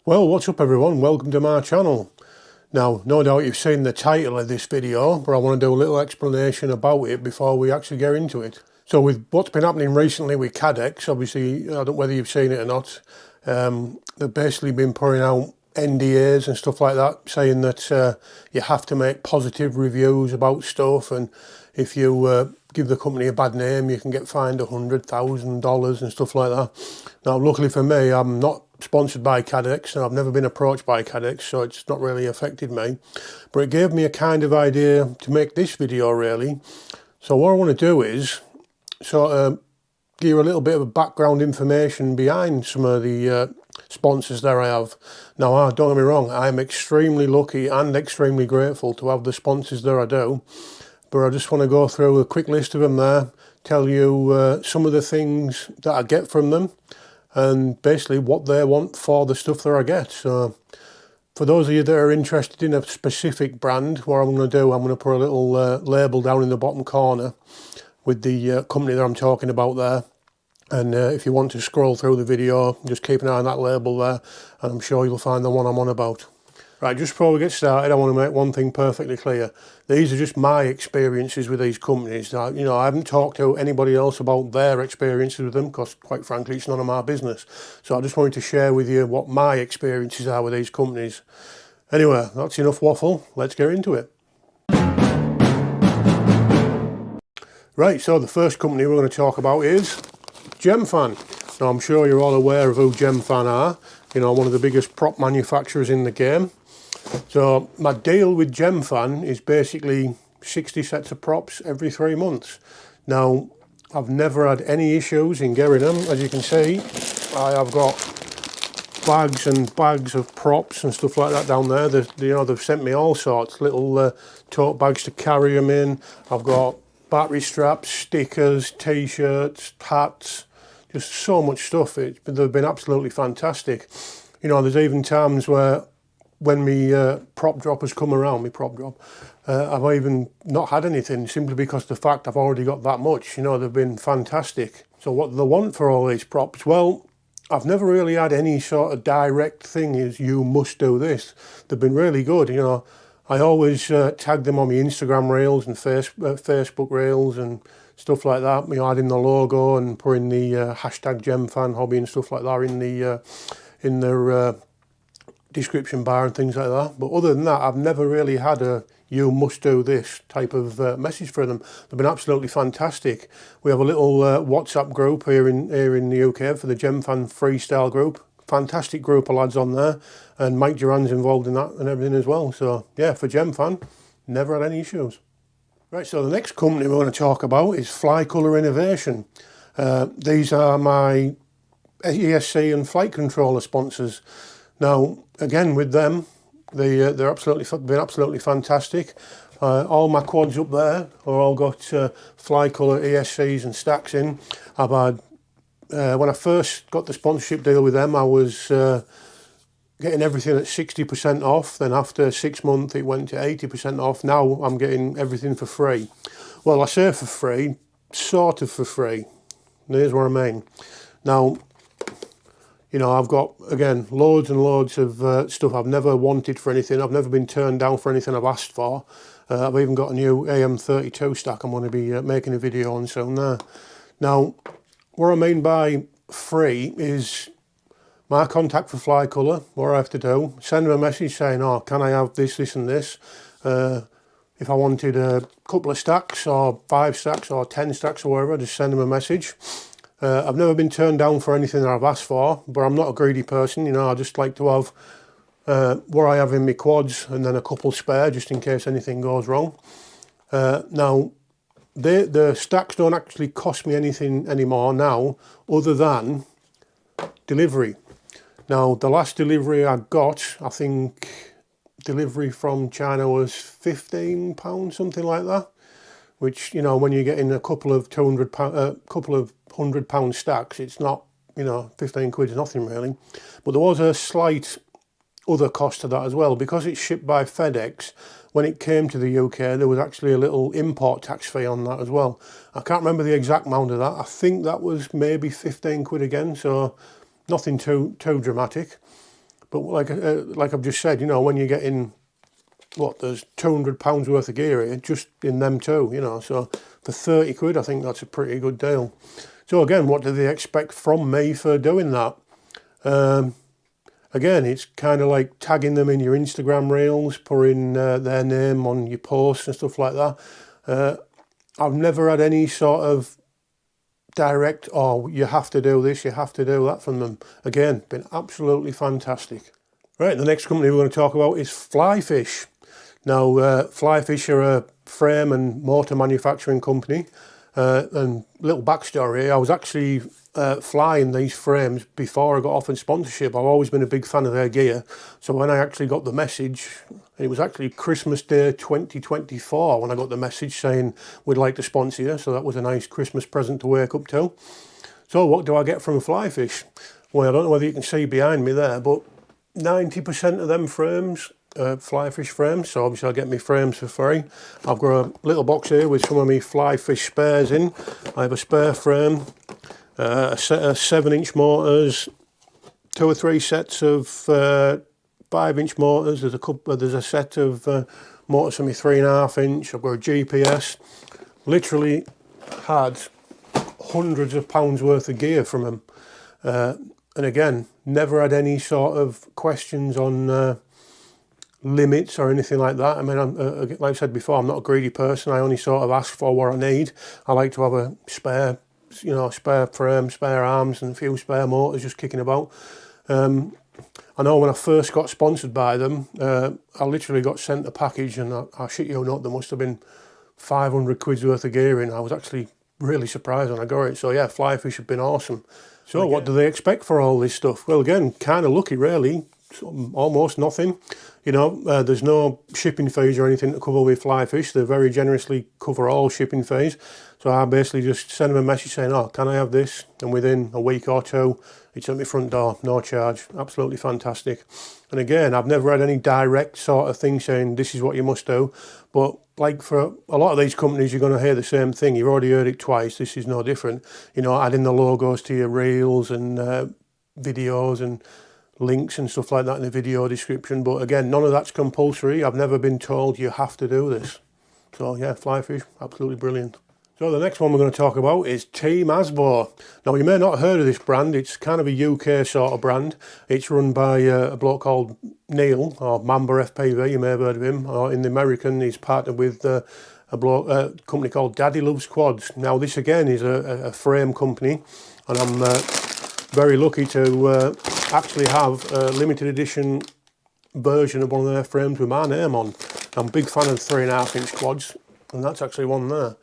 Well, what's up everyone? Welcome to my channel. Now, no doubt you've seen the title of this video, but I want to do a little explanation about it before we actually get into it. So with what's been happening recently with Cadex, obviously, I don't know whether you've seen it or not, they've basically been putting out NDAs and stuff like that, saying that you have to make positive reviews about stuff, and if you give the company a bad name, you can get fined $100,000 and stuff like that. Now, luckily for me, I'm not sponsored by Cadex, and I've never been approached by Cadex, so it's not really affected me. But it gave me a kind of idea to make this video, really. So what I want to do is sort of give you a little bit of background information behind some of the sponsors that I have. Now, don't get me wrong, I'm extremely lucky and extremely grateful to have the sponsors that I do. But I just want to go through a quick list of them there, tell you some of the things that I get from them, and basically what they want for the stuff that I get. So for those of you that are interested in a specific brand, what I'm going to do, I'm going to put a little label down in the bottom corner with the company that I'm talking about there. And if you want to scroll through the video, just keep an eye on that label there, and I'm sure you'll find the one I'm on about. Right, just before we get started, I want to make one thing perfectly clear. These are just my experiences with these companies. Now, you know, I haven't talked to anybody else about their experiences with them, because quite frankly, it's none of my business. So I just wanted to share with you what my experiences are with these companies. Anyway, that's enough waffle. Let's get into it. Right, so the first company we're going to talk about is Gemfan. Now, I'm sure you're all aware of who Gemfan are. You know, one of the biggest prop manufacturers in the game. So my deal with Gemfan is basically 60 sets of props every 3 months. Now, I've never had any issues in getting them. As you can see, I have got bags and bags of props and stuff like that down there. They've sent me all sorts, little tote bags to carry them in. I've got battery straps, stickers, t-shirts, hats, just so much stuff. They've been absolutely fantastic. You know, there's even times where when me prop droppers come around, I've even not had anything, simply because of the fact I've already got that much. You know, they've been fantastic. So what do they want for all these props? Well, I've never really had any sort of direct thing is you must do this. They've been really good. You know, I always tag them on my Instagram reels and Facebook reels and stuff like that. You know, adding the logo and putting the hashtag Gemfan hobby and stuff like that in their description bar and things like that. But other than that, I've never really had a you must do this type of message for them. They've been absolutely fantastic. We have a little WhatsApp group here in the UK for the Gemfan freestyle group. Fantastic group of lads on there, and Mike Duran's involved in that and everything as well. So yeah, for Gemfan, never had any issues. Right, so the next company we're going to talk about is Flycolor Innovation. These are my ESC and flight controller sponsors. Now, again, with them, they're been absolutely fantastic. All my quads up there are all got Flycolor ESCs and stacks in. I've had, when I first got the sponsorship deal with them, I was getting everything at 60% off. Then after 6 months, it went to 80% off. Now I'm getting everything for free. Well, I say for free, sort of for free. And here's what I mean. Now, you know, I've got, again, loads and loads of stuff I've never wanted for anything. I've never been turned down for anything I've asked for. I've even got a new AM32 stack I'm going to be making a video on soon there. Now, what I mean by free is my contact for Flycolor. What I have to do, send them a message saying, oh, can I have this, this and this? If I wanted a couple of stacks or 5 stacks or 10 stacks or whatever, just send them a message. I've never been turned down for anything that I've asked for, but I'm not a greedy person. You know, I just like to have what I have in my quads and then a couple spare just in case anything goes wrong. Now, the stacks don't actually cost me anything anymore now, other than delivery. Now, the last delivery I got, I think delivery from China was £15, something like that. Which, you know, when you're getting a couple of £100 stacks, it's not, you know, 15 quid is nothing really. But there was a slight other cost to that as well. Because it's shipped by FedEx, when it came to the UK, there was actually a little import tax fee on that as well. I can't remember the exact amount of that. I think that was maybe 15 quid again, so nothing too dramatic. But like I've just said, you know, when you're getting, what, there's £200 worth of gear here, just in them two, you know, so for 30 quid, I think that's a pretty good deal. So again, what do they expect from me for doing that? Again, it's kind of like tagging them in your Instagram reels, putting their name on your posts and stuff like that. I've never had any sort of direct, oh, you have to do this, you have to do that from them. Again, been absolutely fantastic. Right, the next company we're going to talk about is Flyfish. Now, Flyfish are a frame and motor manufacturing company. And little backstory here, I was actually flying these frames before I got offered sponsorship. I've always been a big fan of their gear. So when I actually got the message, it was actually Christmas Day 2024 when I got the message saying we'd like to sponsor you. So that was a nice Christmas present to wake up to. So what do I get from Flyfish? Well, I don't know whether you can see behind me there, but 90% of them frames, Flyfish frames, so obviously I'll get my frames for free. I've got a little box here with some of my Flyfish spares in. I have a spare frame, a set of 7-inch motors, 2 or 3 sets of 5-inch motors. There's a set of motors for my 3.5-inch. I've got a GPS. Literally had hundreds of pounds worth of gear from them. And again, never had any sort of questions on limits or anything like that. I mean, like I said before, I'm not a greedy person. I only sort of ask for what I need. I like to have a spare, you know, spare frame, spare arms and a few spare motors just kicking about. I know when I first got sponsored by them, I literally got sent a package, and I shit you not, there must have been 500 quid's worth of gear in. I was actually really surprised when I got it. So yeah, Flyfish have been awesome. So what do they expect for all this stuff? Well, again, kind of lucky really, almost nothing. You know, there's no shipping fees or anything to cover with Flyfish. They very generously cover all shipping fees. So I basically just send them a message saying, oh, can I have this? And within a week or two, it's at my front door, no charge. Absolutely fantastic. And again, I've never had any direct sort of thing saying this is what you must do. But like for a lot of these companies, you're going to hear the same thing. You've already heard it twice. This is no different. You know, adding the logos to your reels and videos and links and stuff like that in the video description. But again, none of that's compulsory. I've never been told you have to do this. So yeah, Flyfish, absolutely brilliant. So the next one we're going to talk about is Team Asbo. Now you may not have heard of this brand. It's kind of a UK sort of brand. It's run by a bloke called Neil, or Mamba FPV, you may have heard of him. Or in the American, he's partnered with a company called Daddy Loves Quads. Now this again is a frame company, and I'm very lucky to actually have a limited edition version of one of their frames with my name on. I'm a big fan of 3.5-inch quads, and that's actually one there.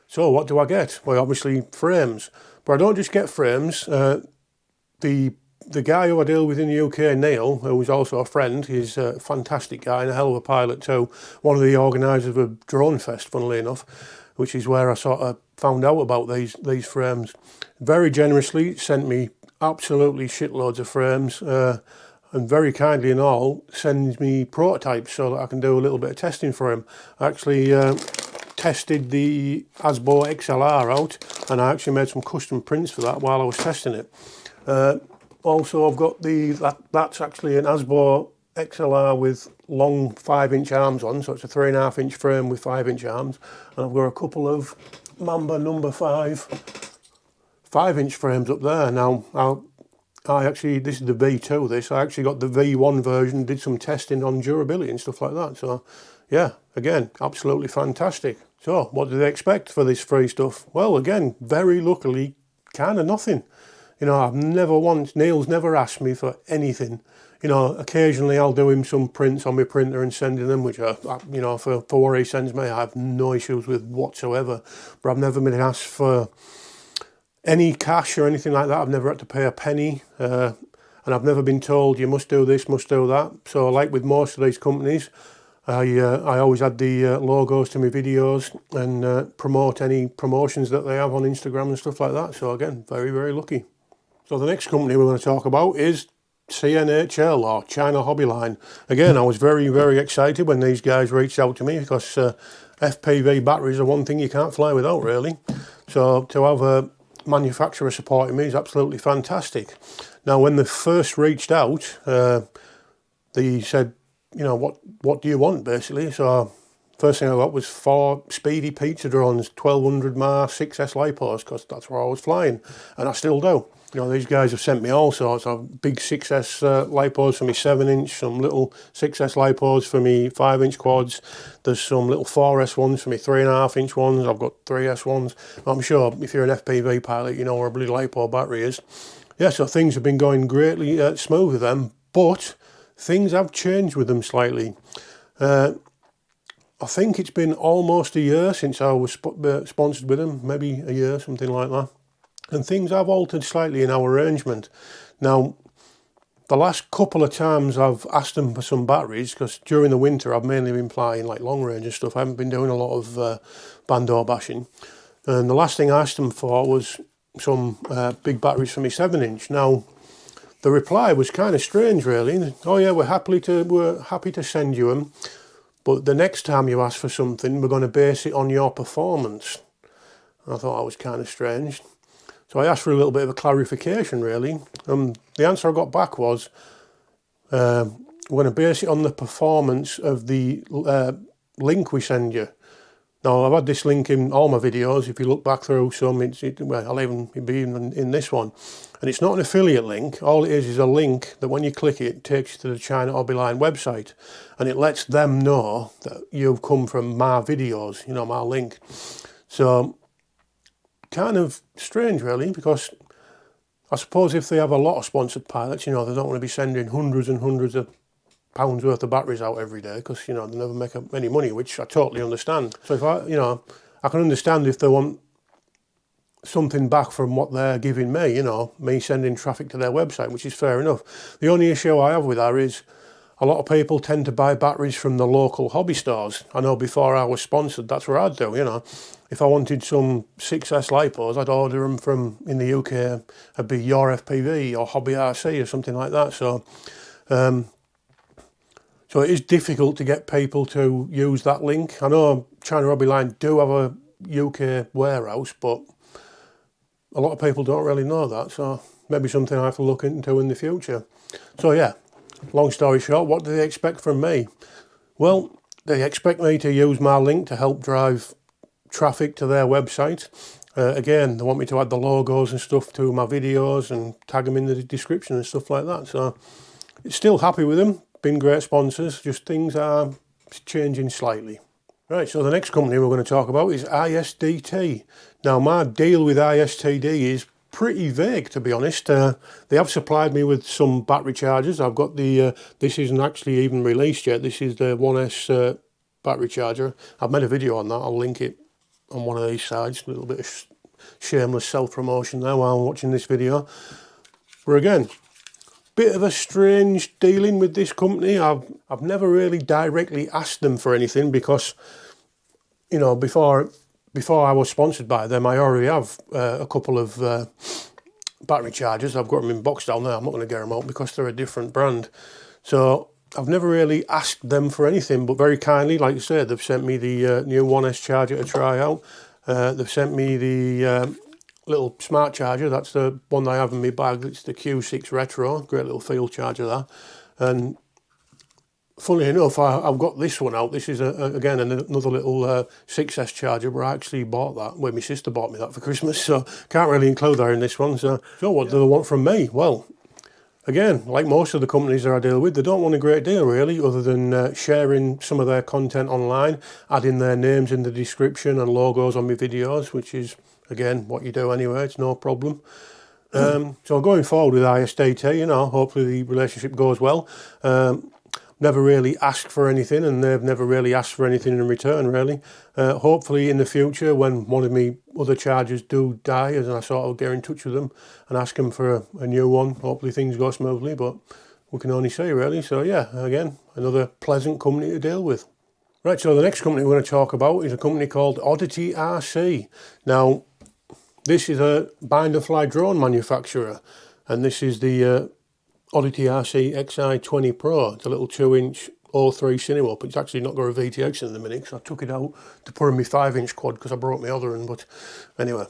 So what do I get? Well, obviously frames, but I don't just get frames. The guy who I deal with in the UK, Neil, who is also a friend, he's a fantastic guy and a hell of a pilot too. One of the organisers of Drone Fest, funnily enough, which is where I sort of found out about these frames. Very generously sent me absolutely shitloads of frames, and very kindly and all sends me prototypes so that I can do a little bit of testing for him. I actually tested the Asbo XLR out, and I actually made some custom prints for that while I was testing it. Also, I've got that's actually an Asbo XLR with long 5-inch arms on, so it's a 3.5-inch frame with 5-inch arms, and I've got a couple of Mamba number 5 5-inch frames up there. Now I actually, this is the V2, I actually got the V1 version, did some testing on durability and stuff like that. So yeah, again, absolutely fantastic. So what do they expect for this free stuff? Well, again, very luckily, kind of nothing. You know, Neil's never asked me for anything. You know, occasionally I'll do him some prints on my printer and sending them, which are, you know, for what he sends me, I have no issues with whatsoever. But I've never been asked for any cash or anything like that. I've never had to pay a penny, and I've never been told you must do this, must do that. So like with most of these companies, I always add the logos to my videos and promote any promotions that they have on Instagram and stuff like that. So again, very, very lucky. So the next company we're going to talk about is cnhl, or China Hobby Line. Again, I was very, very excited when these guys reached out to me, because FPV batteries are one thing you can't fly without, really. So to have a manufacturer supporting me is absolutely fantastic. Now when they first reached out, they said, you know, what do you want basically? So first thing I got was 4 speedy pizza drones, 1200 mAh 6S lipos, because that's where I was flying, and I still do. You know, these guys have sent me all sorts of big 6S lipos for me 7-inch, some little 6S lipos for me 5-inch quads. There's some little 4S ones for me 3.5-inch ones. I've got 3S ones. I'm sure if you're an FPV pilot, you know where a blue lipo battery is. Yeah, so things have been going greatly smooth with them, but things have changed with them slightly. I think it's been almost a year since I was sponsored with them, maybe a year, something like that. And things have altered slightly in our arrangement. Now, the last couple of times I've asked them for some batteries, because during the winter I've mainly been flying like long range and stuff. I haven't been doing a lot of bando bashing. And the last thing I asked them for was some big batteries for me 7-inch. Now, the reply was kind of strange really. Oh yeah, we're happy to send you them, but the next time you ask for something, we're going to base it on your performance. And I thought that was kind of strange. So I asked for a little bit of a clarification really. The answer I got back was, we're going to base it on the performance of the link we send you. Now I've had this link in all my videos. If you look back through some, well, it'll be even in this one. And it's not an affiliate link. All it is a link that when you click it, it takes you to the China Hobby Line website, and it lets them know that you've come from my videos, you know, my link. So kind of strange really, because I suppose if they have a lot of sponsored pilots, you know, they don't want to be sending hundreds and hundreds of pounds worth of batteries out every day, because, you know, they never make any money, which I totally understand. So if I can understand if they want something back from what they're giving me, you know, me sending traffic to their website, which is fair enough. The only issue I have with that is a lot of people tend to buy batteries from the local hobby stores. I know before I was sponsored, that's what I'd do, you know. If I wanted some 6S lipos, I'd order them from, in the UK, it'd be Your FPV or Hobby RC or something like that. So so it is difficult to get people to use that link. I know China Hobby Line do have a UK warehouse, but a lot of people don't really know that. So maybe something I have to look into in the future. So yeah, long story short, what do they expect from me? Well, they expect me to use my link to help drive traffic to their website. Again, they want me to add the logos and stuff to my videos and tag them in the description and stuff like that. So still happy with them, been great sponsors, just things are changing slightly. Right, so the next company we're going to talk about is ISTD. Now my deal with ISTD is pretty vague, to be honest. They have supplied me with some battery chargers. I've got the, this isn't actually even released yet, this is the 1S battery charger. I've made a video on that, I'll link it on one of these sides. A little bit of shameless self-promotion there while I'm watching this video. But again, bit of a strange dealing with this company. I've never really directly asked them for anything, because, you know, before I was sponsored by them, I already have a couple of battery chargers. I've got them in box down there. I'm not going to get them out because they're a different brand. So I've never really asked them for anything, but very kindly, like I said, they've sent me the new 1S charger to try out. They've sent me the little smart charger. That's the one I have in my bag. It's the Q6 Retro, great little field charger there. And funnily enough, I've got this one out. This is again another little 6S charger, but I actually bought that. Well, my sister bought me that for Christmas, so can't really include that in this one. So what do they want from me? Well, again, like most of the companies that I deal with, they don't want a great deal really, other than sharing some of their content online, adding their names in the description and logos on my videos, which is, again, what you do anyway, it's no problem. So going forward with ISTD, you know, hopefully the relationship goes well. Never really asked for anything, and they've never really asked for anything in return, really. Hopefully in the future, when one of me other chargers do die, as I sort of get in touch with them and ask them for a new one, hopefully things go smoothly, but we can only say, really. So yeah, again, another pleasant company to deal with. Right, so the next company we're going to talk about is a company called Oddity RC. Now, this is a bind and fly drone manufacturer, and this is the Oddity RC XI20 Pro. It's a little 2-inch 03 Cinewop. It's actually not got a VTX in the minute, because I took it out to put in my 5-inch quad because I broke my other one. But anyway,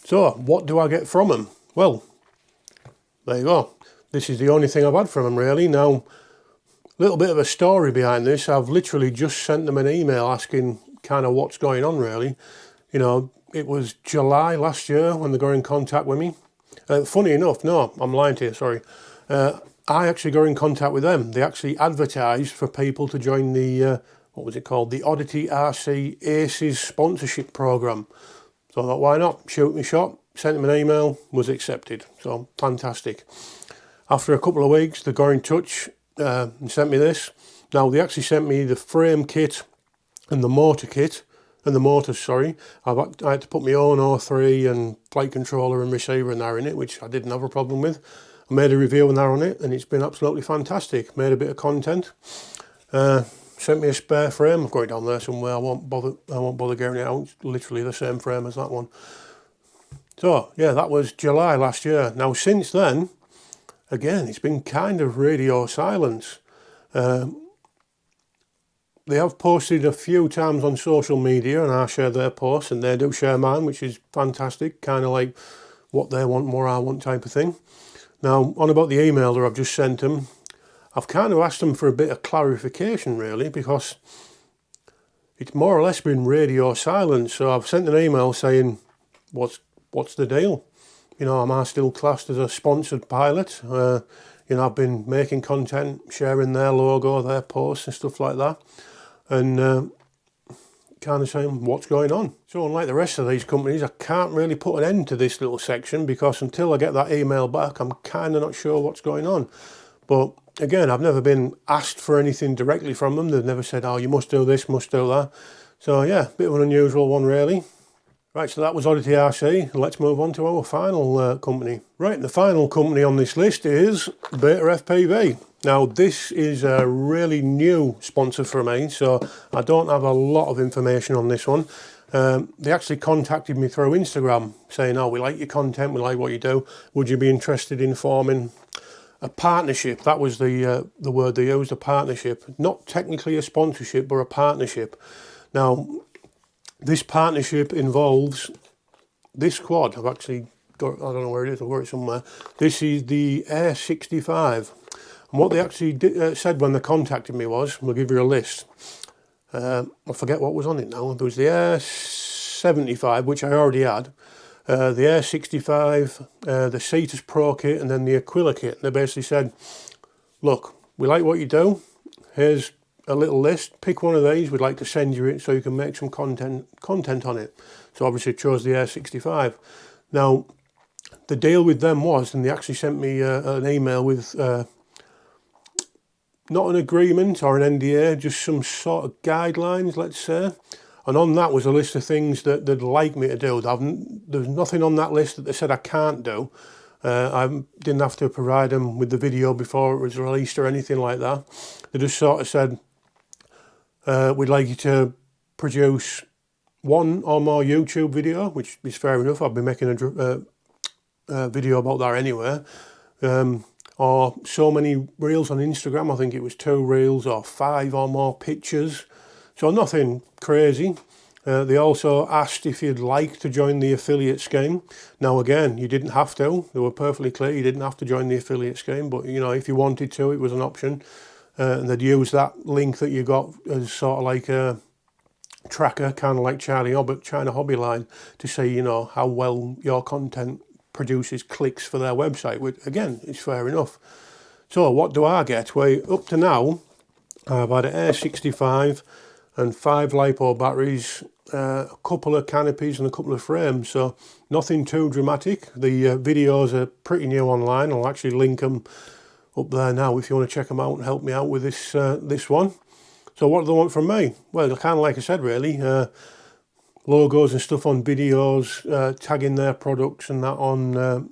so what do I get from them? Well, there you go. This is the only thing I've had from them really. Now, a little bit of a story behind this. I've literally just sent them an email asking kind of what's going on really. You know, it was July last year when they got in contact with me. Funny enough, no, I'm lying to you, sorry. I actually got in contact with them. They actually advertised for people to join the, what was it called? The Oddity RC Aces sponsorship program. So I thought, why not? Shoot me shot, sent them an email, was accepted. So fantastic. After a couple of weeks, they got in touch and sent me this. Now, they actually sent me the frame kit and the motor kit, and the motors, sorry. I had to put my own O3 and flight controller and receiver and that in it, which I didn't have a problem with. I made a review and that on it, and it's been absolutely fantastic. Made a bit of content. Sent me a spare frame. I've got it down there somewhere. I won't bother getting it out. It's literally the same frame as that one. So yeah, that was July last year. Now since then, again, it's been kind of radio silence. They have posted a few times on social media, and I share their posts, and they do share mine, which is fantastic. Kind of like what they want, more I want type of thing. Now, on about the email that I've just sent them, I've kind of asked them for a bit of clarification, really, because it's more or less been radio silence. So I've sent an email saying, what's the deal? You know, am I still classed as a sponsored pilot? You know, I've been making content, sharing their logo, their posts and stuff like that. And kind of saying what's going on. So unlike the rest of these companies, I can't really put an end to this little section because until I get that email back, I'm kind of not sure what's going on. But again, I've never been asked for anything directly from them. They've never said, oh, you must do this, must do that. So yeah, a bit of an unusual one really. Right, so that was Oddity RC. Let's move on to our final company. Right, the final company on this list is betafpv. Now, this is a really new sponsor for me, so I don't have a lot of information on this one. They actually contacted me through Instagram saying, oh, we like your content, we like what you do. Would you be interested in forming a partnership? That was the word they used, a partnership. Not technically a sponsorship, but a partnership. Now, this partnership involves this quad. I've actually got, I don't know where it is, I've got it somewhere. This is the Air 65. And what they actually said when they contacted me was, we'll give you a list. I forget what was on it now. There was the Air 75, which I already had. The Air 65, the Cetus Pro kit, and then the Aquila kit. They basically said, look, we like what you do. Here's a little list, pick one of these, we'd like to send you it so you can make some content on it. So obviously I chose the Air 65. Now, the deal with them was, and they actually sent me an email with not an agreement or an NDA, just some sort of guidelines, let's say. And on that was a list of things that they'd like me to do. There's nothing on that list that they said I can't do. I didn't have to provide them with the video before it was released or anything like that. They just sort of said, we'd like you to produce one or more YouTube video, which is fair enough. I've been making a video about that anyway. Or so many reels on Instagram. I think it was 2 reels or 5 or more pictures. So nothing crazy. They also asked if you'd like to join the affiliate scheme. Now again, you didn't have to. They were perfectly clear. You didn't have to join the affiliate scheme, but you know, if you wanted to, it was an option. And they'd use that link that you got as sort of like a tracker, kind of like China Hobby Line, to say, you know, how well your content produces clicks for their website, which again is fair enough. So what do I get? Well, up to now, I've had an Air 65 and 5 LiPo batteries, a couple of canopies and a couple of frames, so nothing too dramatic. The videos are pretty new online. I'll actually link them up there now if you want to check them out and help me out with this this one. So what do they want from me? Well, kind of like I said really, logos and stuff on videos, tagging their products and that on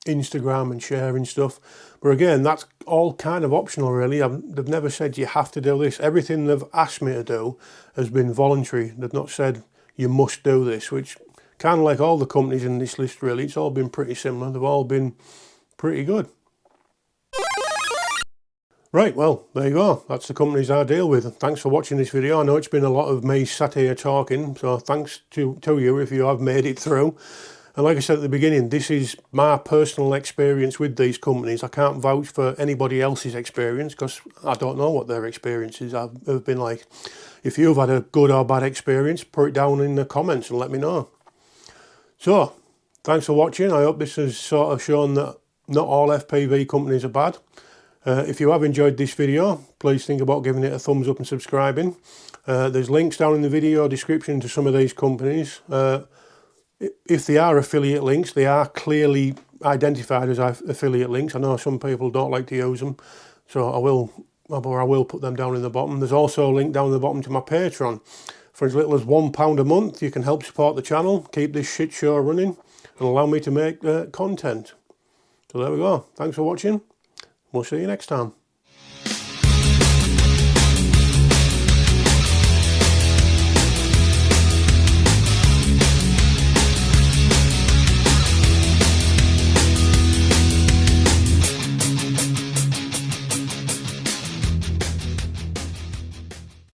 Instagram and sharing stuff. But again, that's all kind of optional really. They've never said you have to do this. Everything they've asked me to do has been voluntary. They've not said you must do this, which kind of like all the companies in this list really, it's all been pretty similar. They've all been pretty good. Right, well, there you go. That's the companies I deal with. Thanks for watching this video. I know it's been a lot of me sat here talking, so thanks to you if you have made it through. And like I said at the beginning, this is my personal experience with these companies. I can't vouch for anybody else's experience because I don't know what their experiences have been like. If you've had a good or bad experience, put it down in the comments and let me know. So, thanks for watching. I hope this has sort of shown that not all FPV companies are bad. If you have enjoyed this video, please think about giving it a thumbs up and subscribing. There's links down in the video description to some of these companies. If they are affiliate links, they are clearly identified as affiliate links. I know some people don't like to use them, so I will put them down in the bottom. There's also a link down in the bottom to my Patreon. For as little as £1 a month, you can help support the channel, keep this shit show running, and allow me to make content. So there we go. Thanks for watching. We'll see you next time.